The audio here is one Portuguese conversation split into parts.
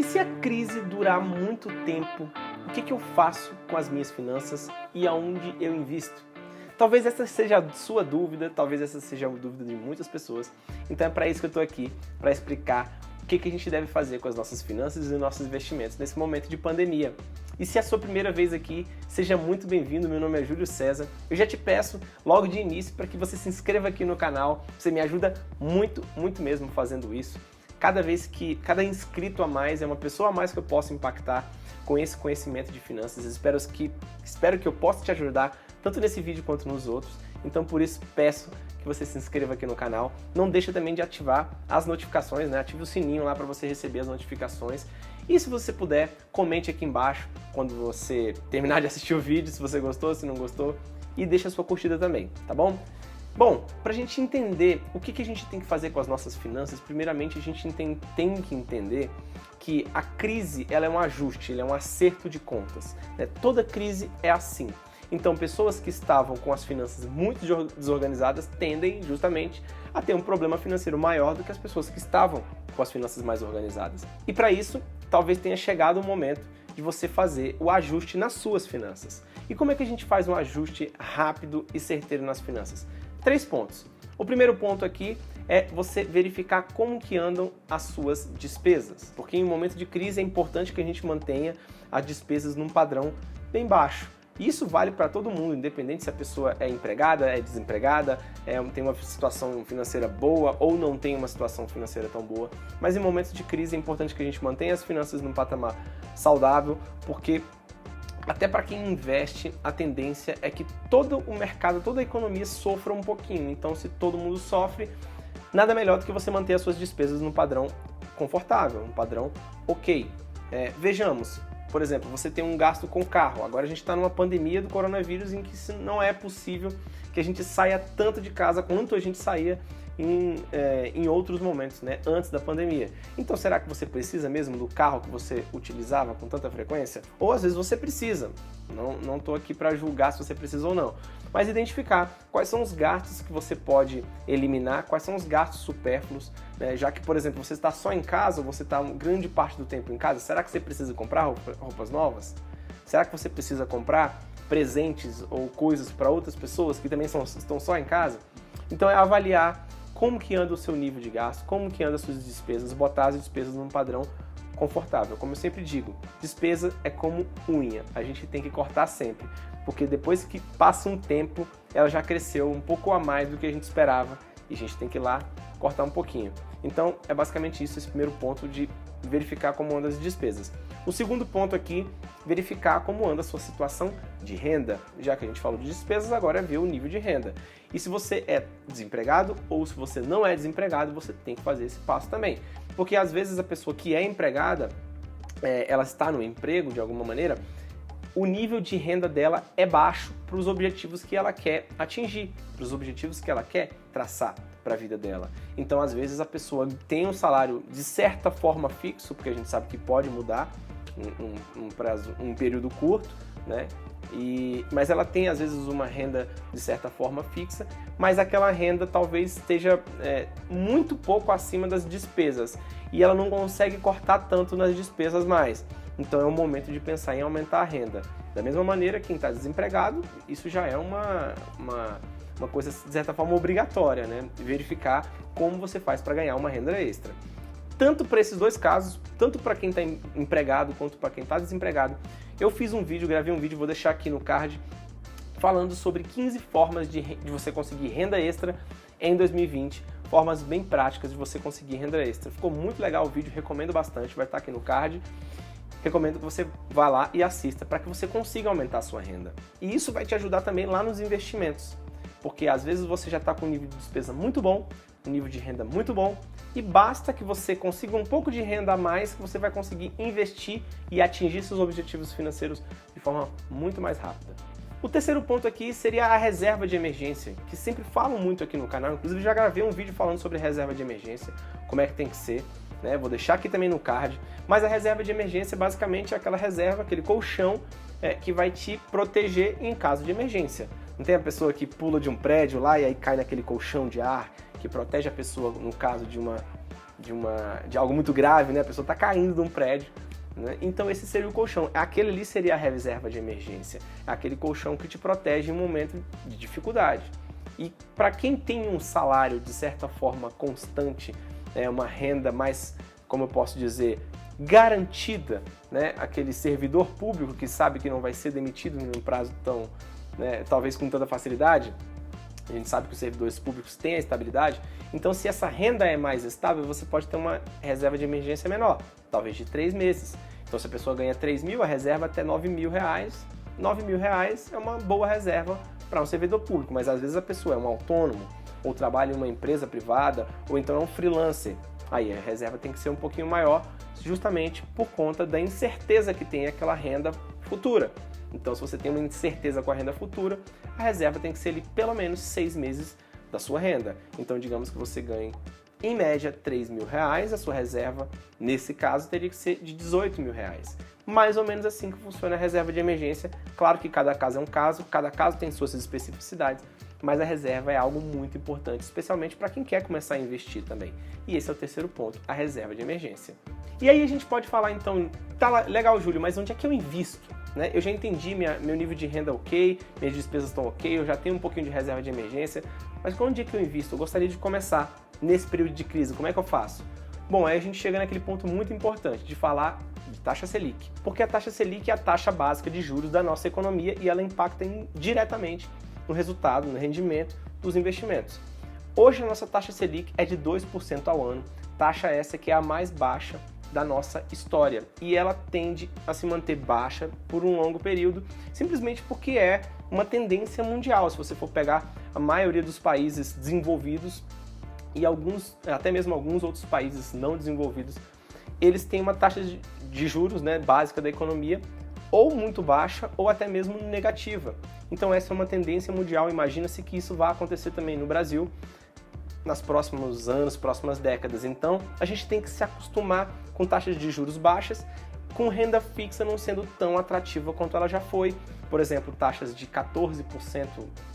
E se a crise durar muito tempo, o que eu faço com as minhas finanças e aonde eu invisto? Talvez essa seja a sua dúvida, talvez essa seja a dúvida de muitas pessoas. Então é para isso que eu estou aqui, para explicar o que a gente deve fazer com as nossas finanças e nossos investimentos nesse momento de pandemia. E se é a sua primeira vez aqui, seja muito bem-vindo, meu nome é Júlio César. Eu já te peço, logo de início, para que você se inscreva aqui no canal, você me ajuda muito mesmo fazendo isso. Cada inscrito a mais é uma pessoa a mais que eu posso impactar com esse conhecimento de finanças. Espero que eu possa te ajudar tanto nesse vídeo quanto nos outros. Então por isso peço que você se inscreva aqui no canal. Não deixa também de ativar as notificações, né? Ative o sininho lá para você receber as notificações. E se você puder, comente aqui embaixo quando você terminar de assistir o vídeo, se você gostou, se não gostou, e deixa a sua curtida também, tá bom? Bom, para a gente entender o que a gente tem que fazer com as nossas finanças, primeiramente a gente tem que entender que a crise ela é um ajuste, ela é um acerto de contas, né? Toda crise é assim. Então, pessoas que estavam com as finanças muito desorganizadas tendem justamente a ter um problema financeiro maior do que as pessoas que estavam com as finanças mais organizadas. E para isso, talvez tenha chegado o momento de você fazer o ajuste nas suas finanças. E como é que a gente faz um ajuste rápido e certeiro nas finanças? 3 pontos. O primeiro ponto aqui é você verificar como que andam as suas despesas, porque em um momento de crise é importante que a gente mantenha as despesas num padrão bem baixo. Isso vale para todo mundo, independente se a pessoa é empregada, é desempregada, tem uma situação financeira boa ou não tem uma situação financeira tão boa. Mas em momentos de crise é importante que a gente mantenha as finanças num patamar saudável, porque até para quem investe, a tendência é que todo o mercado, toda a economia sofra um pouquinho. Então, se todo mundo sofre, nada melhor do que você manter as suas despesas num padrão confortável, um padrão ok. Vejamos, por exemplo, você tem um gasto com carro. Agora a gente está numa pandemia do coronavírus em que não é possível que a gente saia tanto de casa quanto a gente saía em outros momentos, né, antes da pandemia. Então será que você precisa mesmo do carro que você utilizava com tanta frequência? Ou às vezes você precisa, não estou aqui para julgar se você precisa ou não, mas identificar quais são os gastos que você pode eliminar, quais são os gastos supérfluos, né? Já que, por exemplo, você está só em casa, ou você está grande parte do tempo em casa, será que você precisa comprar roupas novas? Será que você precisa comprar presentes ou coisas para outras pessoas que também estão só em casa? Então é avaliar como que anda o seu nível de gasto, como que anda as suas despesas, botar as despesas num padrão confortável. Como eu sempre digo, despesa é como unha, a gente tem que cortar sempre, porque depois que passa um tempo, ela já cresceu um pouco a mais do que a gente esperava e a gente tem que ir lá cortar um pouquinho. Então é basicamente isso, esse primeiro ponto de verificar como andam as despesas. O segundo ponto aqui, verificar como anda a sua situação de renda. Já que a gente falou de despesas, agora é ver o nível de renda. E se você é desempregado ou se você não é desempregado, você tem que fazer esse passo também. Porque às vezes a pessoa que é empregada, ela está no emprego de alguma maneira, o nível de renda dela é baixo para os objetivos que ela quer atingir, para os objetivos que ela quer traçar para a vida dela. Então, às vezes, a pessoa tem um salário de certa forma fixo, porque a gente sabe que pode mudar um período curto, né? Mas ela tem, às vezes, uma renda de certa forma fixa, mas aquela renda talvez esteja muito pouco acima das despesas e ela não consegue cortar tanto nas despesas mais. Então é o momento de pensar em aumentar a renda. Da mesma maneira, quem está desempregado, isso já é uma coisa, de certa forma, obrigatória, né? Verificar como você faz para ganhar uma renda extra. Tanto para esses dois casos, tanto para quem está empregado quanto para quem está desempregado, eu gravei um vídeo, vou deixar aqui no card, falando sobre 15 formas de você conseguir renda extra em 2020, formas bem práticas de você conseguir renda extra. Ficou muito legal o vídeo, recomendo bastante, vai estar aqui no card. Recomendo que você vá lá e assista para que você consiga aumentar a sua renda. E isso vai te ajudar também lá nos investimentos, porque às vezes você já está com um nível de despesa muito bom, um nível de renda muito bom, e basta que você consiga um pouco de renda a mais que você vai conseguir investir e atingir seus objetivos financeiros de forma muito mais rápida. O terceiro ponto aqui seria a reserva de emergência, que sempre falo muito aqui no canal, inclusive já gravei um vídeo falando sobre reserva de emergência, como é que tem que ser, né? Vou deixar aqui também no card, mas a reserva de emergência basicamente é aquela reserva, aquele colchão que vai te proteger em caso de emergência. Não tem a pessoa que pula de um prédio lá e aí cai naquele colchão de ar que protege a pessoa no caso de de algo muito grave, né? A pessoa está caindo de um prédio, né? Então esse seria o colchão. Aquele ali seria a reserva de emergência. É aquele colchão que te protege em um momento de dificuldade. E para quem tem um salário de certa forma constante, uma renda mais, como eu posso dizer, garantida, né? Aquele servidor público que sabe que não vai ser demitido num prazo tão, né, talvez com tanta facilidade. A gente sabe que os servidores públicos têm a estabilidade. Então, se essa renda é mais estável, você pode ter uma reserva de emergência menor, talvez de 3 meses. Então, se a pessoa ganha 3 mil, a reserva até 9 mil reais. 9 mil reais é uma boa reserva para um servidor público, mas às vezes a pessoa é um autônomo, ou trabalha em uma empresa privada, ou então é um freelancer. Aí a reserva tem que ser um pouquinho maior, justamente por conta da incerteza que tem aquela renda futura. Então, se você tem uma incerteza com a renda futura, a reserva tem que ser ali pelo menos 6 meses da sua renda. Então, digamos que você ganhe, em média, 3 mil reais, a sua reserva, nesse caso, teria que ser de 18 mil reais. Mais ou menos assim que funciona a reserva de emergência. Claro que cada caso é um caso, cada caso tem suas especificidades, mas a reserva é algo muito importante, especialmente para quem quer começar a investir também. E esse é o terceiro ponto, a reserva de emergência. E aí a gente pode falar então, tá legal, Júlio, mas onde é que eu invisto? Né? Eu já entendi meu nível de renda ok, minhas despesas estão ok, eu já tenho um pouquinho de reserva de emergência, mas onde é que eu invisto? Eu gostaria de começar nesse período de crise, como é que eu faço? Bom, aí a gente chega naquele ponto muito importante de falar de taxa Selic, porque a taxa Selic é a taxa básica de juros da nossa economia e ela impacta diretamente no resultado, no rendimento dos investimentos. Hoje a nossa taxa Selic é de 2% ao ano, taxa essa que é a mais baixa da nossa história, e ela tende a se manter baixa por um longo período, simplesmente porque é uma tendência mundial. Se você for pegar a maioria dos países desenvolvidos e até mesmo alguns outros países não desenvolvidos, eles têm uma taxa de juros, né, básica da economia ou muito baixa ou até mesmo negativa. Então essa é uma tendência mundial, imagina-se que isso vai acontecer também no Brasil nos próximos anos, próximas décadas. Então a gente tem que se acostumar com taxas de juros baixas, com renda fixa não sendo tão atrativa quanto ela já foi. Por exemplo, taxas de 14%,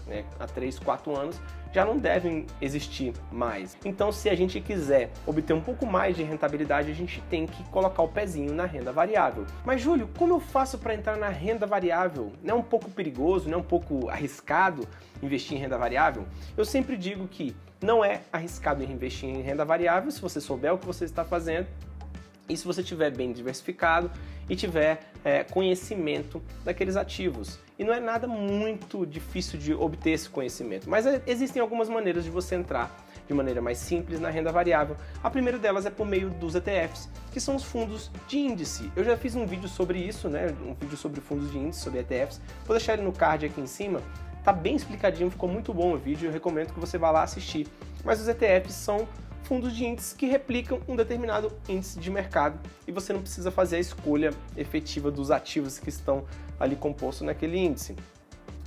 né, há 3, 4 anos já não devem existir mais. Então, se a gente quiser obter um pouco mais de rentabilidade, a gente tem que colocar o pezinho na renda variável. Mas, Júlio, como eu faço para entrar na renda variável? Não é um pouco perigoso, não é um pouco arriscado investir em renda variável? Eu sempre digo que não é arriscado investir em renda variável se você souber o que você está fazendo e se você estiver bem diversificado e tiver conhecimento daqueles ativos. E não é nada muito difícil de obter esse conhecimento, mas existem algumas maneiras de você entrar de maneira mais simples na renda variável. A primeira delas é por meio dos ETFs, que são os fundos de índice. Eu já fiz um vídeo sobre isso, né? Um vídeo sobre fundos de índice, sobre ETFs. Vou deixar ele no card aqui em cima. Tá bem explicadinho, ficou muito bom o vídeo, eu recomendo que você vá lá assistir. Mas os ETFs são fundos de índices que replicam um determinado índice de mercado e você não precisa fazer a escolha efetiva dos ativos que estão ali compostos naquele índice.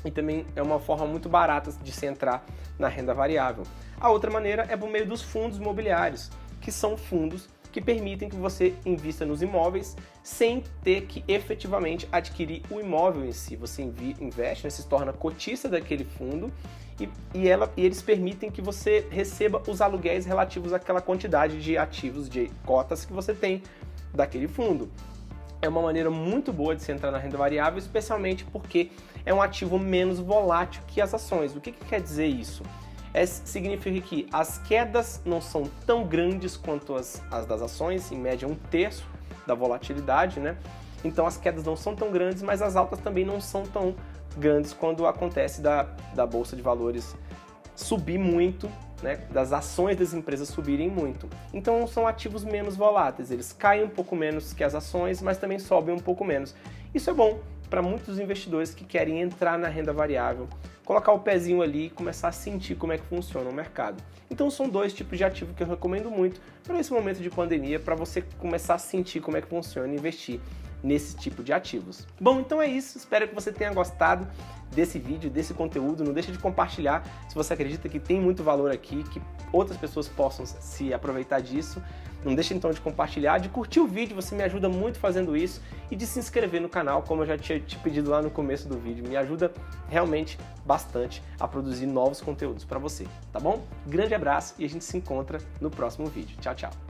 E também é uma forma muito barata de se entrar na renda variável. A outra maneira é por meio dos fundos imobiliários, que são fundos que permitem que você invista nos imóveis sem ter que efetivamente adquirir o imóvel em si. Você investe, né, se torna cotista daquele fundo e eles permitem que você receba os aluguéis relativos àquela quantidade de ativos, de cotas que você tem daquele fundo. É uma maneira muito boa de se entrar na renda variável, especialmente porque é um ativo menos volátil que as ações. O que quer dizer isso? Significa que as quedas não são tão grandes quanto as das ações, em média 1/3 da volatilidade, né? Então as quedas não são tão grandes, mas as altas também não são tão grandes quando acontece da Bolsa de Valores subir muito, né? Das ações das empresas subirem muito. Então são ativos menos voláteis, eles caem um pouco menos que as ações, mas também sobem um pouco menos. Isso é bom para muitos investidores que querem entrar na renda variável, colocar o pezinho ali e começar a sentir como é que funciona o mercado. Então são dois tipos de ativo que eu recomendo muito para esse momento de pandemia, para você começar a sentir como é que funciona e investir nesse tipo de ativos. Bom, então é isso, espero que você tenha gostado desse vídeo, desse conteúdo. Não deixe de compartilhar se você acredita que tem muito valor aqui, que outras pessoas possam se aproveitar disso. Não deixe então de compartilhar, de curtir o vídeo, você me ajuda muito fazendo isso, e de se inscrever no canal, como eu já tinha te pedido lá no começo do vídeo. Me ajuda realmente bastante a produzir novos conteúdos para você, tá bom? Grande abraço e a gente se encontra no próximo vídeo. Tchau, tchau!